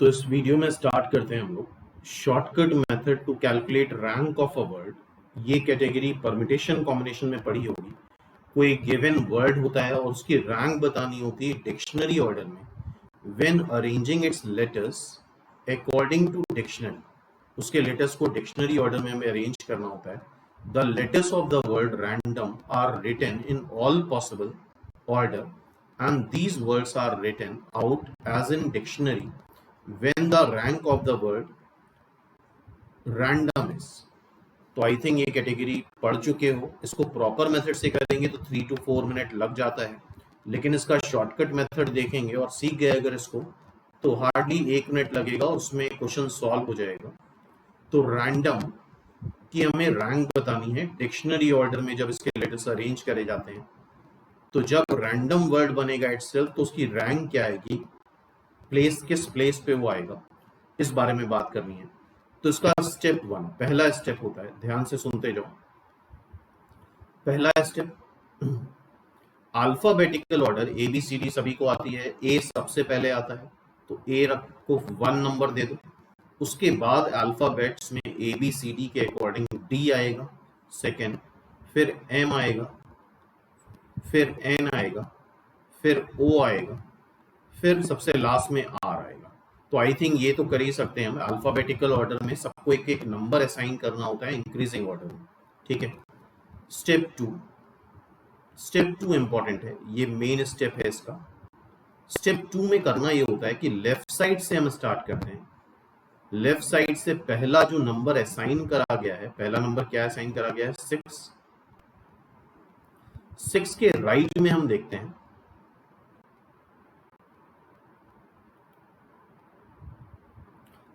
तो इस वीडियो में स्टार्ट करते हैं हम लोग shortcut method to calculate rank of a word. ये कैटेगरी परमिटेशन कॉम्बिनेशन में पढ़ी होगी। कोई गिवन वर्ड होता है और उसकी रैंक बतानी होती है डिक्शनरी ऑर्डर में। When arranging its letters according to dictionary, उसके लेटर्स को डिक्शनरी ऑर्डर में हमें अरेंज करना होता है। The letters of the word random are written in all possible order and these words are written out as in dictionary when the rank of the word random is। तो I think ये category पढ़ चुके हो। इसको proper method से करेंगे तो 3 to 4 minute लग जाता है, लेकिन इसका शॉर्टकट मेथड देखेंगे और सीख गए अगर इसको तो हार्डली 1 मिनट लगेगा, उसमें क्वेश्चन सॉल्व हो जाएगा। तो रैंडम की हमें रैंक बतानी है डिक्शनरी ऑर्डर में जब इसके लेटर्स अरेंज करे जाते हैं। तो जब रैंडम वर्ड बनेगा इटसेल्फ तो उसकी रैंक क्या आएगी, प्लेस किस प्लेस पे वो आएगा, इस बारे में बात करनी है। तो इसका स्टेप 1 पहला स्टेप होता है, ध्यान से सुनते जाओ। पहला स्टेप अल्फाबेटिकल ऑर्डर ABCD सभी को आती है। ए सबसे पहले आता है तो ए को 1 नंबर दे दो। उसके बाद अल्फाबेट्स में ABCD के अकॉर्डिंग D आएगा सेकेंड, फिर M आएगा, फिर N आएगा, फिर O आएगा, फिर सबसे लास्ट में R आएगा। तो आई थिंक ये तो कर ही सकते हैं हम। अल्फाबेटिकल ऑर्डर में सबको एक एक नंबर असाइन करना होता है इंक्रीजिंग ऑर्डर में, ठीक है। स्टेप टू इंपॉर्टेंट है, ये मेन स्टेप है इसका। स्टेप 2 में करना ये होता है कि लेफ्ट साइड से हम स्टार्ट करते हैं। लेफ्ट साइड से पहला जो नंबर असाइन करा गया है, पहला नंबर क्या असाइन करा गया है, 6। 6 के राइट में हम देखते हैं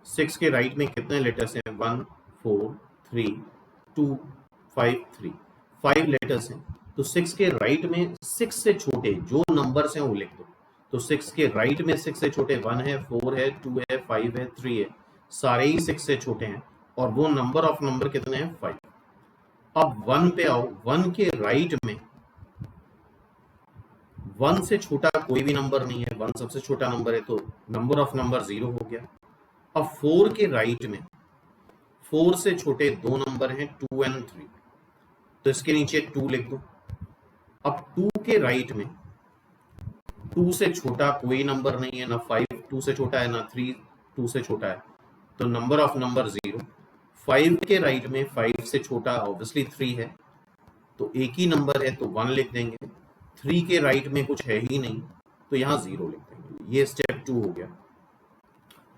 6 के राइट में कितने लेटर्स हैं, 1 4 3 2 5 3, 5 लेटर्स हैं। तो 6 के राइट में 6 से छोटे जो नंबर्स हैं वो लिख दो। तो 6 के राइट में 6 से छोटे 1 है, 4 है, 2 है, 5 है, 3 है, सारे ही 6 से छोटे हैं। और वो नंबर ऑफ नंबर कितने हैं, 5। अब 1 पे आओ। 1 के राइट में 1 से छोटा कोई भी नंबर नहीं है, 1 सबसे छोटा नंबर है, तो नंबर ऑफ नंबर 0 हो गया। अब 4 के राइट में 4 से छोटे 2 नंबर हैं, 2 और 3, तो इसके नीचे 2 लिख दो। अब 2 के राइट में 2 से छोटा कोई नंबर नहीं है, ना 5 2 से छोटा है, ना 3 2 से छोटा है, तो नंबर ऑफ नंबर 0। 5 के राइट में 5 से छोटा ऑब्वियसली 3 है, तो एक ही नंबर है तो 1 लिख देंगे। 3 के राइट में कुछ है ही नहीं, तो यहाँ 0 लिख देंगे। ये स्टेप 2 हो गया।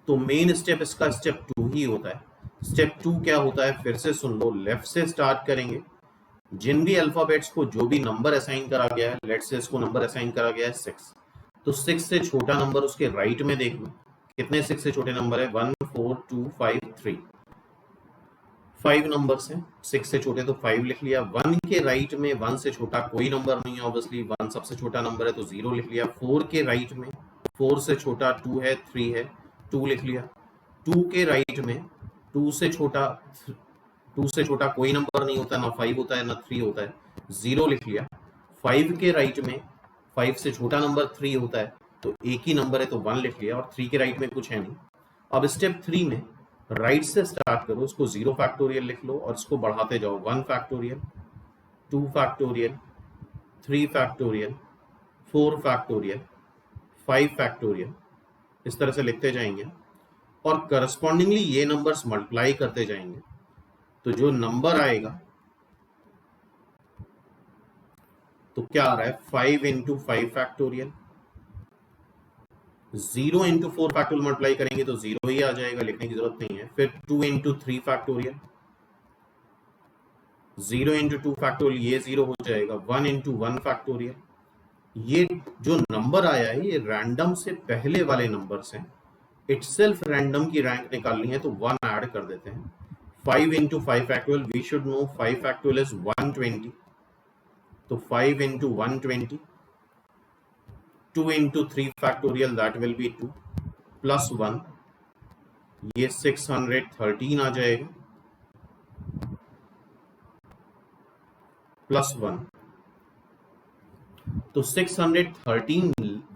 तो मेन स्टेप इसका स्टेप 2 ही होता है। स्टेप 2 क्या होता है, फिर से सुन लो। लेफ्ट से स्टार्ट करेंगे। जिन भी अल्फाबेट्स को जो भी नंबर असाइन करा गया है, लेट्स से इसको नंबर असाइन करा गया है 6, तो 6 से छोटा नंबर उसके राइट में देख लो। कितने 6 से छोटे नंबर है, 1 4 2 5 3, 5 नंबर्स हैं। 6 से छोटे तो 5 लिख लिया। 1 के राइट में 1 से छोटा कोई नंबर नहीं है, ऑब्वियसली 1 सबसे छोटा नंबर है तो 0 लिख लिया। 4 के राइट में 4 से छोटा 2 है, 3 है, 2 लिख लिया। 2 के राइट में 2 से छोटा कोई नंबर नहीं होता, ना 5 होता है, ना 3 होता है, 0 लिख लिया। 5 के राइट में 5 से छोटा नंबर 3 होता है, तो एक ही नंबर है तो 1 लिख लिया, और 3 के राइट में कुछ है नहीं। अब स्टेप 3 में राइट से स्टार्ट करो, उसको 0 फैक्टोरियल लिख लो और इसको बढ़ाते जाओ। 1 factorial, 2 factorial, 3 factorial, 4 factorial, 5 factorial, इस तरह से लिखते जाएंगे और करस्पॉन्डिंगली ये नंबर्स मल्टीप्लाई करते जाएंगे। तो जो नंबर आएगा तो क्या आ रहा है, 5 into 5 factorial. 0 into 4 factorial multiply करेंगे तो 0 ही आ जाएगा, लिखने की जरूरत नहीं है। फिर 2 इंटू 3 फैक्टोरियल, 0 इंटू 2 फैक्टोरियल, ये 0 हो जाएगा। 1 इंटू 1 फैक्टोरियल, ये जो नंबर आया है ये रैंडम से पहले वाले नंबर्स हैं। इटसेल्फ रैंडम की रैंक निकालनी है तो 1 ऐड कर देते हैं। 5 into 5 factorial, we should know 5 factorial is 120, तो 5 into 120। 2 into 3 factorial, that will be 2 plus 1, ये 613 आ जाएगा, प्लस 1। तो 613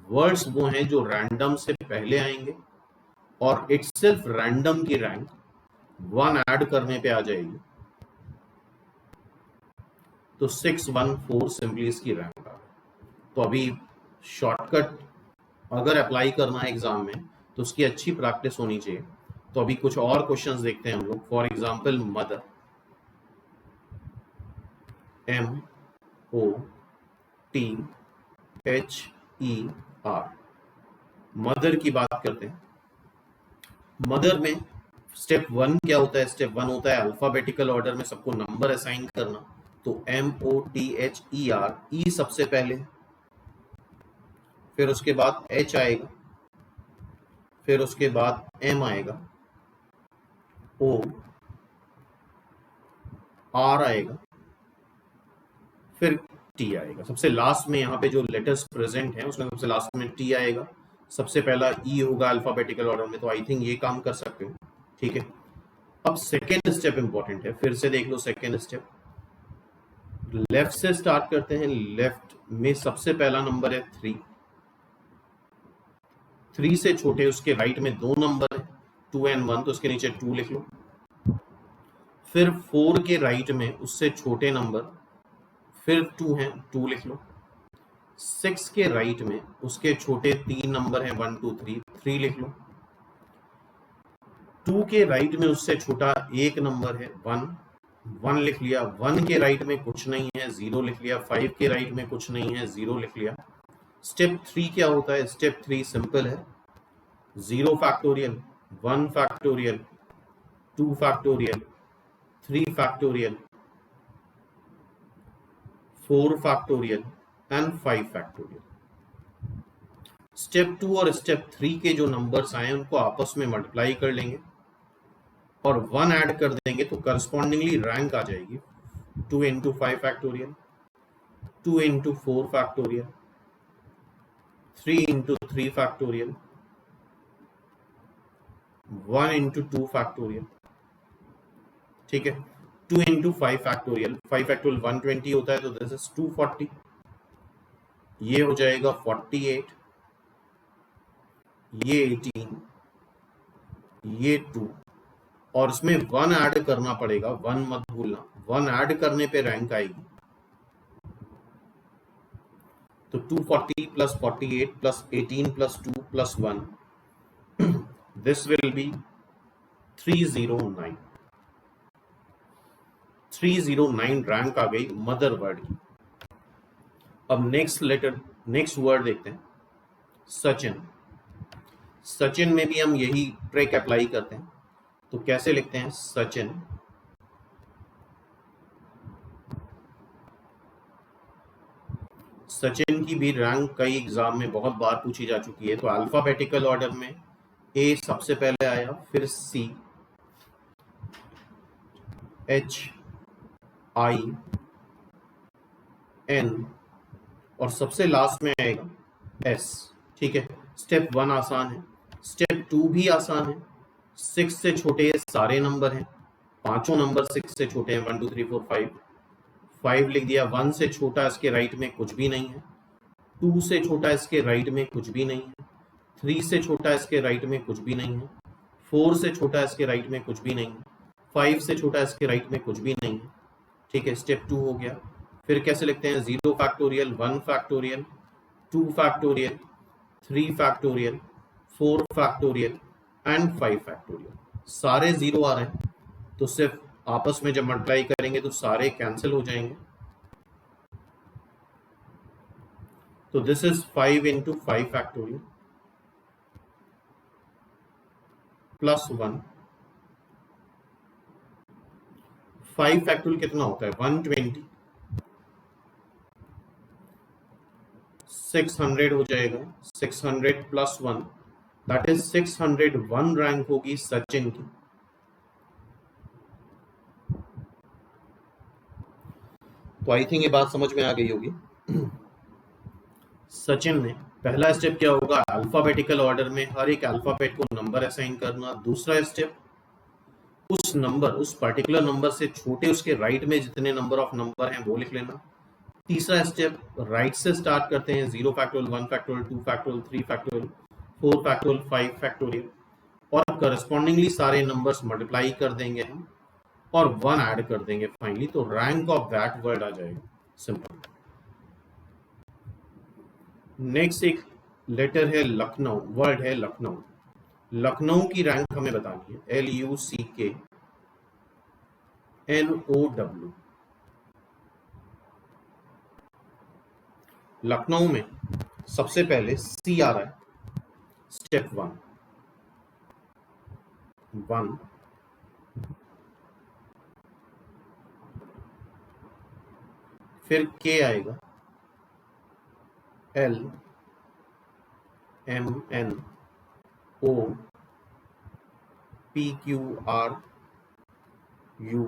वर्ड्स वो हैं जो रैंडम से पहले आएंगे और इट्स सिर्फ रैंडम की रैंक 1 ऐड करने पे आ जाएगी, तो 614 सिंपली इसकी रैंक आ गई। तो अभी शॉर्टकट अगर अप्लाई करना है एग्जाम में तो उसकी अच्छी प्रैक्टिस होनी चाहिए। तो अभी कुछ और क्वेश्चंस देखते हैं हम लोग। For example mother, MOTHER, mother की बात करते हैं। मदर में स्टेप 1 क्या होता है? स्टेप 1 होता है अल्फाबेटिकल ऑर्डर में सबको नंबर असाइन करना। तो MOTHER, ई सबसे पहले, फिर उसके बाद H आएगा, फिर उसके बाद M आएगा, O, R आएगा, फिर T आएगा। सबसे लास्ट में यहाँ पे जो लेटर्स प्रेजेंट हैं उसमें सबसे लास्ट में T आएगा, सबसे पहला E होगा अल्फाबेटिकल ऑर्डर में। तो आई थिंक ये काम कर सकते हो, ठीक है। अब सेकेंड स्टेप इंपॉर्टेंट है, फिर से देख लो सेकेंड स्टेप। लेफ्ट से स्टार्ट करते हैं। लेफ्ट में सबसे पहला नंबर है 3, 3 से छोटे उसके राइट में 2 नंबर है 2 and 1, तो उसके नीचे 2 लिख लो। फिर 4 के राइट में उससे छोटे नंबर, फिर 2 हैं, 2 लिख लो। 6 के राइट में उसके छोटे 3 नंबर हैं 1 2 3, 3 लिख लो। 2 के राइट में उससे छोटा एक नंबर है 1, 1 लिख लिया। 1 के राइट में कुछ नहीं है, 0 लिख लिया। 5 के राइट में कुछ नहीं है, 0 लिख लिया। स्टेप 3 क्या होता है? स्टेप 3 सिंपल है, 0 factorial, 1 factorial, 2 factorial, 3 factorial, 4 factorial and 5 factorial. Step 2 और स्टेप 3 के जो नंबर्स आए उनको आपस में मल्टीप्लाई कर लेंगे और 1 ऐड कर देंगे, तो करस्पॉन्डिंगली रैंक आ जाएगी 2 into 5 factorial, 2 into 4 factorial, 3 into 3 factorial, 1 into 2 factorial, ठीक है। 2 into 5 फैक्टोरियल, 5 फैक्टोरियल 120 होता है, तो दिस इज 240, ये हो जाएगा 48, ये 18, ये 2, और इसमें 1 ऐड करना पड़ेगा, 1 मत भूलना। 1 ऐड करने पे रैंक आएगी, तो 240 plus 48 plus 18 plus 2 plus 1, this will be 309। 309 rank आ गई मदर वर्ड की। अब नेक्स्ट वर्ड देखते हैं, सचिन। सचिन में भी हम यही ट्रिक अप्लाई करते हैं। तो कैसे लिखते हैं? सचिन, सचिन की भी रैंक कई एग्जाम में बहुत बार पूछी जा चुकी है। तो अल्फाबेटिकल ऑर्डर में ए सबसे पहले आया, फिर सी, एच, आई, एन, और सबसे लास्ट में आएगा एस, ठीक है। स्टेप 1 आसान है, स्टेप 2 भी आसान है। 6 से छोटे सारे नंबर हैं, पांचों नंबर 6 से छोटे हैं, 1 2 3 4 5, 5 लिख दिया। 1 से छोटा इसके राइट में कुछ भी नहीं है, 2 से छोटा इसके राइट में कुछ भी नहीं है, 3 से छोटा इसके राइट में कुछ भी नहीं है, 4 से छोटा इसके राइट में कुछ भी नहीं है, 5 से छोटा इसके राइट में कुछ भी नहीं है, ठीक है। स्टेप 2 हो गया। फिर कैसे लिखते हैं? 0 factorial, 1 factorial, 2 factorial, 3 factorial, 4 factorial and 5 factorial. सारे 0 आ रहे हैं, तो सिर्फ आपस में जब मल्टीप्लाई करेंगे तो सारे कैंसिल हो जाएंगे। तो this is 5 into 5 factorial plus 1। 5 factorial कितना होता है? 120, 600 हो जाएगा। 600 प्लस 1, दैट इज 601 रैंक होगी सचिन की। तो आई थिंक ये बात समझ में आ गई होगी। सचिन में पहला स्टेप क्या होगा? अल्फाबेटिकल ऑर्डर में हर एक अल्फाबेट को नंबर असाइन करना। दूसरा स्टेप, उस नंबर, उस पर्टिकुलर नंबर से छोटे उसके राइट में जितने नंबर ऑफ नंबर हैं वो लिख लेना। तीसरा स्टेप, राइट से स्टार्ट करते हैं, 0 factorial, 1 factorial, 2 factorial, 3 factorial, 4 factorial, 5 factorial, और करस्पॉन्डिंगली सारे नंबर्स मल्टीप्लाई कर देंगे हम और 1 ऐड कर देंगे फाइनली, तो रैंक ऑफ दैट वर्ड आ जाएगा। सिंपल। नेक्स्ट एक लेटर है लखनऊ, वर्ड है लखनऊ। लखनऊ की रैंक हमें बतानी है, LUCKNOW। लखनऊ में सबसे पहले C आ रहा है, स्टेप 1, फिर K आएगा, LMNOPQRU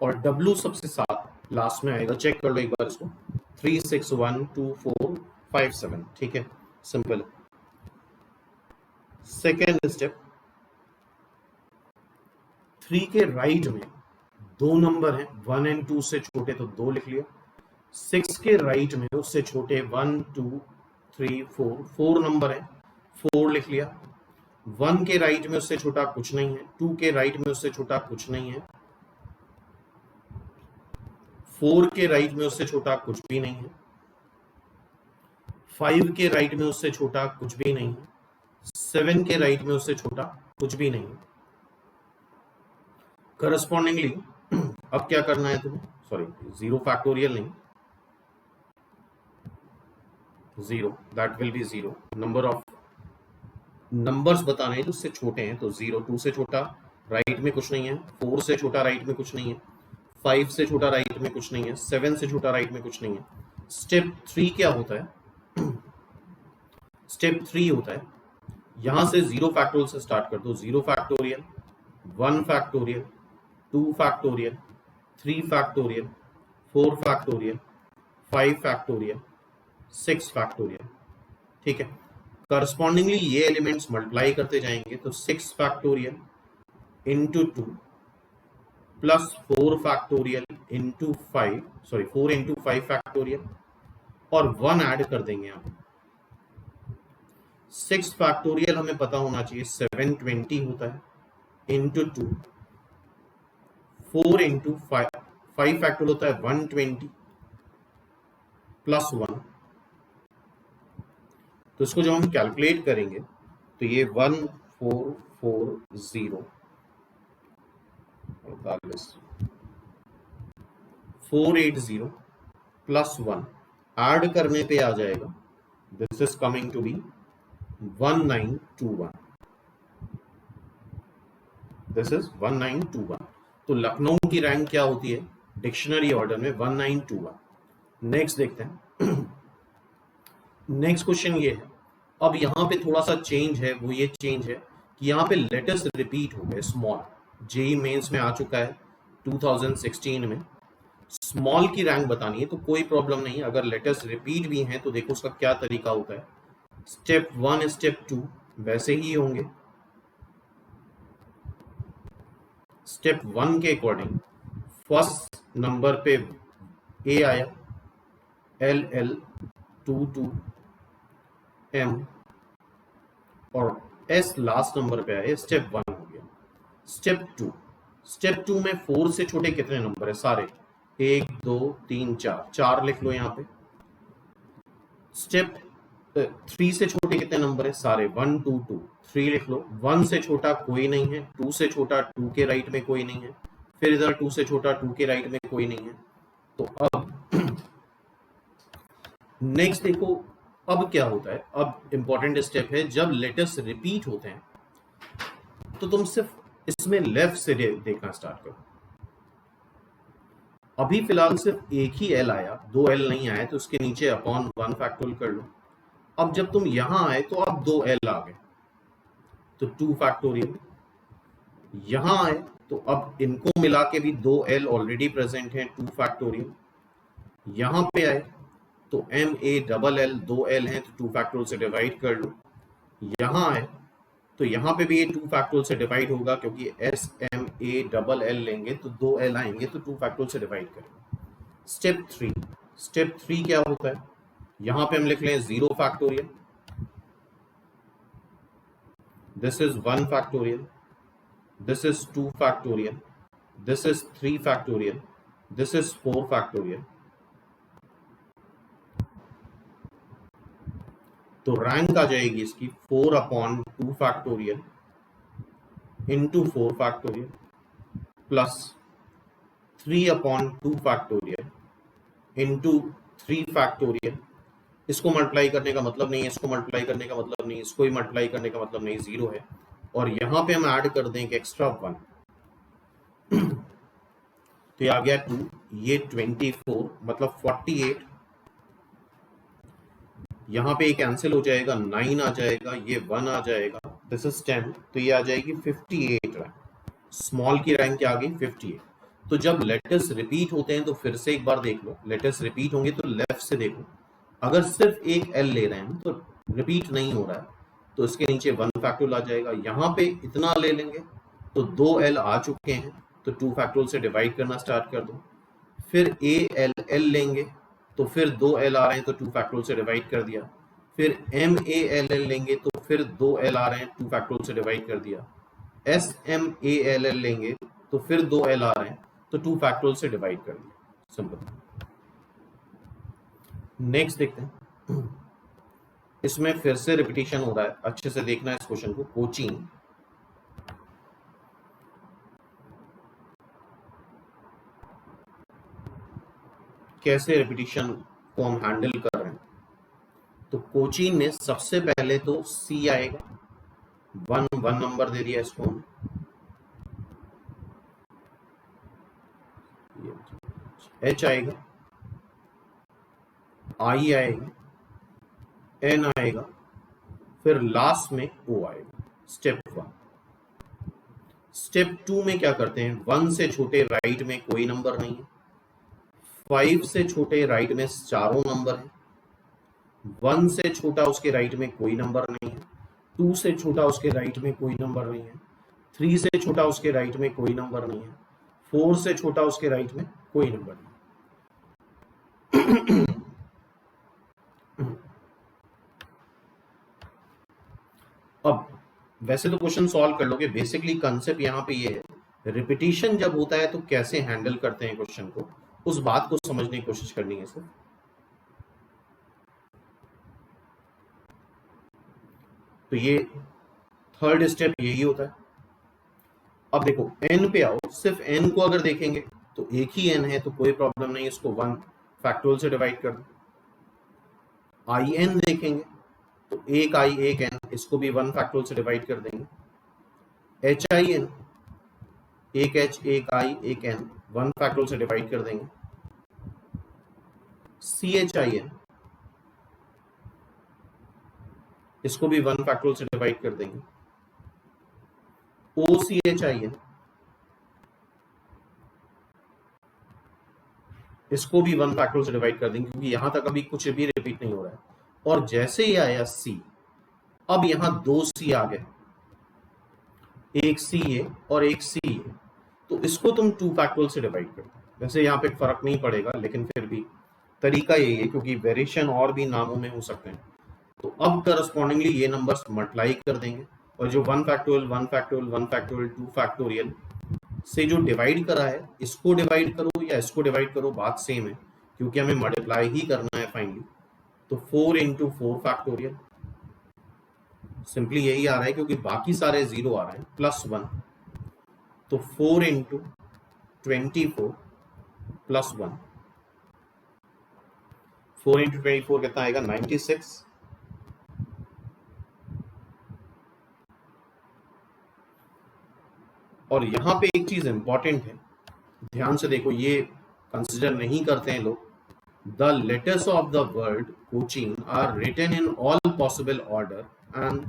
और W सबसे साथ लास्ट में आएगा। चेक कर लो एक बार इसको, 3612457। ठीक है, सिंपल। सेकेंड स्टेप, 3 के राइट में दो नंबर हैं, 1 और 2 से छोटे तो 2 लिख लिया। 6 के राइट में उससे छोटे 1 2 3 4 नंबर है, 4 लिख लिया। 1 के राइट में उससे छोटा कुछ नहीं है, 2 के राइट में उससे छोटा कुछ नहीं है, 4 के राइट में उससे छोटा कुछ भी नहीं है, 5 के राइट में उससे छोटा कुछ भी नहीं है, 7 के राइट में उससे छोटा कुछ भी नहीं है। करस्पॉन्डिंगली अब क्या करना है तुम्हें, सॉरी 0 फैक्टोरियल नहीं, 0 that will B 0। Number of numbers बताने हैं जो उससे छोटे हैं, तो 0, 2 से छोटा राइट में कुछ नहीं है, 4 से छोटा राइट में कुछ नहीं है, 5 से छोटा राइट में कुछ नहीं है, 7 से छोटा राइट में कुछ नहीं है। स्टेप 3 क्या होता है, स्टेप 3 होता है यहां से 0 फैक्टोरियल से स्टार्ट कर दो। 0 factorial, 1 factorial, 2 factorial, 3 factorial, 4 factorial, 5 factorial, 6 factorial. ठीक है, करस्पॉन्डिंगली ये एलिमेंट्स मल्टीप्लाई करते जाएंगे, तो 6 factorial into 2 plus 4 factorial into 5, sorry 4 into 5 factorial और 1 ऐड कर देंगे यहाँ पे। 6 फैक्टोरियल हमें पता होना चाहिए 720 होता है, इंटू 2, 4 इंटू 5 फैक्टोरियल होता है 120 प्लस 1। तो इसको जब हम कैलकुलेट करेंगे तो ये 1440 480 प्लस 1 ऐड करने पे आ जाएगा, this is coming to be 1921। This is 1921। तो लखनऊ की रैंक क्या होती है डिक्शनरी ऑर्डर में, 1921। नेक्स्ट देखते हैं। नेक्स्ट क्वेश्चन ये है, अब यहां पे थोड़ा सा चेंज है, वो ये चेंज है कि यहाँ पे लेटर्स रिपीट हो गए। स्मॉल जेई मेंस में आ चुका है 2016 में, स्मॉल की रैंक बतानी है, तो कोई प्रॉब्लम नहीं। अगर लेटर्स रिपीट भी हैं तो देखो उसका क्या तरीका होता है। स्टेप 1 स्टेप 2 वैसे ही होंगे। स्टेप 1 के अकॉर्डिंग फर्स्ट नंबर पे ए आया, LL 22 M और S लास्ट नंबर पे आया, स्टेप 1 हो गया। स्टेप 2 में 4 से छोटे कितने नंबर है, सारे 1 2 3 4 लिख लो यहाँ पे। स्टेप 3 से छोटे कितने नंबर है, सारे 1 2 2 3 लिख लो। 1 से छोटा कोई नहीं है, 2 से छोटा 2 के राइट में कोई नहीं है, फिर इधर 2 से छोटा 2 के राइट में कोई नहीं है। तो अब नेक्स्ट देखो अब क्या होता है। अब इंपॉर्टेंट स्टेप है, जब लेटर्स रिपीट होते हैं तो तुम सिर्फ इसमें लेफ्ट से देखना स्टार्ट करो। अभी फिलहाल सिर्फ एक ही L आया, 2 L नहीं आए, तो उसके नीचे अपॉन 1 फैक्टोरियल कर लो। अब जब तुम यहां आए तो अब 2 L आ गए, तो 2 फैक्टोरियल। यहां आए तो अब इनको मिला के भी 2 L ऑलरेडी प्रेजेंट हैं, 2 फैक्टोरियल। यहां पे आए तो MALL 2 L हैं, तो 2 फैक्टोरियल से डिवाइड कर लो। यहां आए तो यहां पे भी ये 2 फैक्टोरियल से डिवाइड होगा, क्योंकि SMALL लेंगे तो 2 L आएंगे, तो 2 फैक्टोरियल से डिवाइड करेंगे। स्टेप 3 क्या होता है, यहां पे हम लिख लें 0 factorial, this is 1 factorial, this is 2 factorial, this is 3 factorial, this is 4 factorial. तो रैंक आ जाएगी इसकी 4/2 factorial into 4 factorial plus 3/2 factorial into 3 factorial. इसको मल्टीप्लाई करने का मतलब नहीं, इसको मल्टीप्लाई करने का मतलब नहीं, इसको ही मल्टीप्लाई करने का मतलब नहीं, 0 है। और यहां पे हम ऐड कर दें एक एक्स्ट्रा 1 तो ये आ गया 2, ये 24 मतलब 48। यहां पे एक कैंसिल हो जाएगा, 9 आ जाएगा, ये 1 आ जाएगा, दिस इज 10, तो ये आ जाएगी 58 रैंक। स्मॉल की रैंक क्या आ गई 58। तो जब लेटर्स रिपीट होते हैं तो फिर से एक बार देख लो, लेटर्स रिपीट होंगे तो लेफ्ट से देखो, अगर सिर्फ एक एल ले रहे हैं तो रिपीट नहीं हो रहा है तो इसके नीचे 1 फैक्टोरियल आ जाएगा। यहाँ पे इतना ले लेंगे तो 2 एल आ चुके हैं तो 2 फैक्टोरियल से डिवाइड करना स्टार्ट कर दो। फिर ए एल एल लेंगे तो फिर 2 एल आ रहे हैं तो 2 फैक्टोरियल से डिवाइड कर दिया। फिर एम ए एल एल लेंगे तो फिर 2 एल आ रहे हैं, 2 फैक्टोरियल से डिवाइड कर दिया। S M A L L लेंगे तो फिर 2 एल आ रहे हैं तो 2 फैक्टोरियल से डिवाइड कर दिया। सिंपल। नेक्स्ट देखते हैं, इसमें फिर से रिपीटिशन हो रहा है, अच्छे से देखना है इस क्वेश्चन को। कोचीन कैसे रिपीटिशन को हम हैंडल कर रहे हैं। तो कोचीन में सबसे पहले तो सी आएगा, 1 नंबर दे दिया इसको, एच आएगा, आई आएगा, एन आएगा, फिर लास्ट में ओ आएगा। स्टेप 1। स्टेप 2 में क्या करते हैं, 1 से छोटे राइट में कोई नंबर नहीं है, 5 से छोटे राइट में चारों नंबर है, 1 से छोटा उसके राइट में कोई नंबर नहीं है, 2 से छोटा उसके राइट में कोई नंबर नहीं है, 3 से छोटा उसके राइट में कोई नंबर नहीं है, 4 से छोटा उसके राइट में कोई नंबर नहीं। अब वैसे तो क्वेश्चन सॉल्व कर लोगे, बेसिकली कंसेप्ट यहाँ पे ये है, रिपीटिशन जब होता है तो कैसे हैंडल करते हैं क्वेश्चन को, उस बात को समझने की कोशिश करनी है सर। तो ये थर्ड स्टेप यही होता है। अब देखो n पे आओ, सिर्फ n को अगर देखेंगे तो एक ही n है तो कोई प्रॉब्लम नहीं, इसको 1 फैक्टोरियल से डिवाइड कर दो। आई एन देखेंगे तो एक आई एक एन, इसको भी 1 फैक्टोरियल से डिवाइड कर देंगे। एच आई एन, एक एच एक आई एक एन, 1 फैक्टोरियल से डिवाइड कर देंगे। सी एच आई एन, इसको भी 1 फैक्टोरियल से डिवाइड कर देंगे। ओ सी एच आई एन, इसको भी 1 फैक्टोरियल से डिवाइड कर देंगे क्योंकि यहां तक अभी कुछ भी रिपीट नहीं हो रहा है। और जैसे ही आया सी, अब यहां 2 सी आ गए, एक सी ए और एक सी ए, तो इसको तुम 2 फैक्टोरियल से डिवाइड कर दो। वैसे यहाँ पे फर्क नहीं पड़ेगा लेकिन फिर भी तरीका यही है क्योंकि वेरिएशन और भी नामों में हो सकते हैं। तो अब करस्पॉन्डिंगली ये नंबर्स मल्टीप्लाई कर देंगे और जो 1 फैक्टोरियल 1 फैक्टोरियल 1 फैक्टोरियल 2 फैक्टोरियल से जो डिवाइड करा है, इसको डिवाइड करो या इसको डिवाइड करो, बात सेम है क्योंकि हमें मल्टीप्लाई ही करना है फाइनली। तो 4 इंटू 4 फैक्टोरियल, सिंपली यही आ रहा है क्योंकि बाकी सारे 0 आ रहे हैं, प्लस 1, तो 4 इंटू 24 प्लस 1, 4 इंटू 24 कितना आएगा 96। और यहां पे एक चीज इंपॉर्टेंट है, ध्यान से देखो, ये कंसिडर नहीं करते हैं लोग। The letters of the word Cochin are written in all possible order and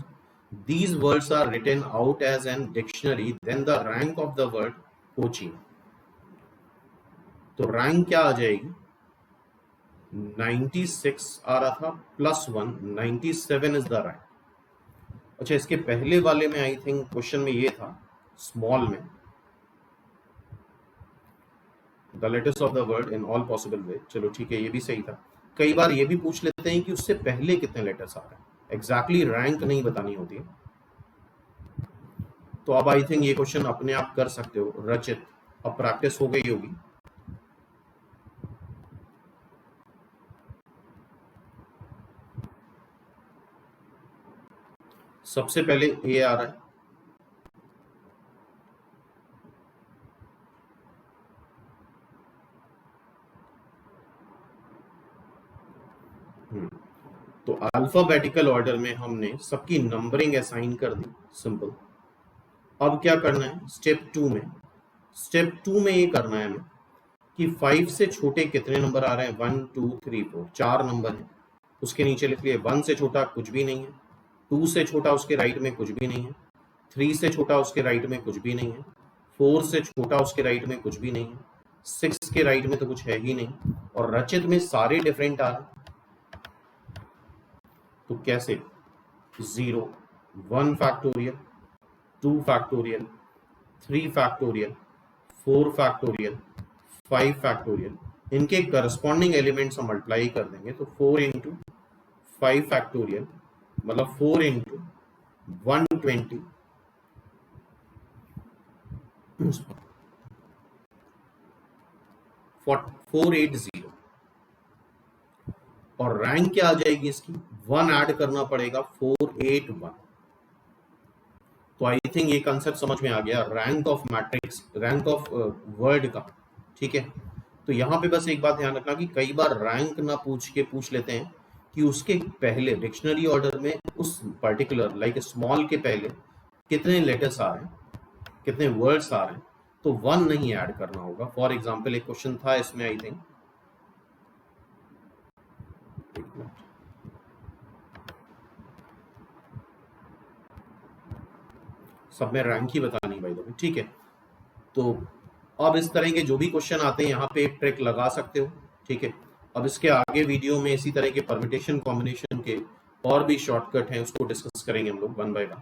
these words are written out as an dictionary, then the rank of the word Cochin. तो रैंक क्या आ जाएगी, 96 आ रहा था प्लस 1, 97 इज द रैंक। अच्छा, इसके पहले वाले में आई थिंक क्वेश्चन में ये था स्मॉल में, the letters of the word in all possible way. चलो ठीक है, ये भी सही था। कई बार ये भी पूछ लेते हैं कि उससे पहले कितने लेटर्स आ रहे हैं, एग्जैक्टली रैंक नहीं बतानी होती है। तो अब आई थिंक ये क्वेश्चन अपने आप कर सकते हो रचित, अब प्रैक्टिस हो गई होगी। सबसे पहले ए आ रहा है, तो अल्फाबेटिकल ऑर्डर में हमने सबकी नंबरिंग असाइन कर दी, सिंपल। अब क्या करना है स्टेप 2 में, स्टेप 2 में ये करना है हमें कि 5 से छोटे कितने नंबर आ रहे हैं, 1 2 3 4, 4 नंबर है, उसके नीचे लिख लिए 1 से छोटा कुछ भी नहीं है, 2 से छोटा उसके राइट में कुछ भी नहीं है, 3 से छोटा उसके राइट में कुछ भी नहीं है, 4 से छोटा उसके राइट में कुछ भी नहीं है, 6 के राइट में तो कुछ है ही नहीं, और रचित में सारे डिफरेंट आ रहे हैं। तो कैसे 0 1 factorial, 2 factorial, 3 factorial, 4 factorial, 5 factorial, इनके करस्पॉन्डिंग एलिमेंट्स हम मल्टीप्लाई कर देंगे तो 4 इंटू 5 फैक्टोरियल मतलब 4 इंटू 120 480, और रैंक क्या आ जाएगी इसकी, 1 ऐड करना पड़ेगा 481। तो आई थिंक ये कंसेप्ट समझ में आ गया, rank of matrix, rank of word का, ठीक है। तो यहाँ पे बस एक बात ध्यान रखना कि कई बार रैंक ना पूछ लेते हैं कि उसके पहले डिक्शनरी ऑर्डर में उस पर्टिकुलर लाइक स्मॉल के पहले कितने लेटर्स आ रहे हैं, कितने वर्ड्स आ रहे हैं, तो 1 नहीं ऐड करना होगा। फॉर एग्जाम्पल एक क्वेश्चन था इसमें, आई थिंक सब में रैंक ही बतानी भाई लोग, ठीक है। तो अब इस तरह के जो भी क्वेश्चन आते हैं यहाँ पे एक ट्रिक लगा सकते हो, ठीक है। अब इसके आगे वीडियो में इसी तरह के परम्यूटेशन कॉम्बिनेशन के और भी शॉर्टकट हैं, उसको डिस्कस करेंगे हम लोग 1 बाय 1।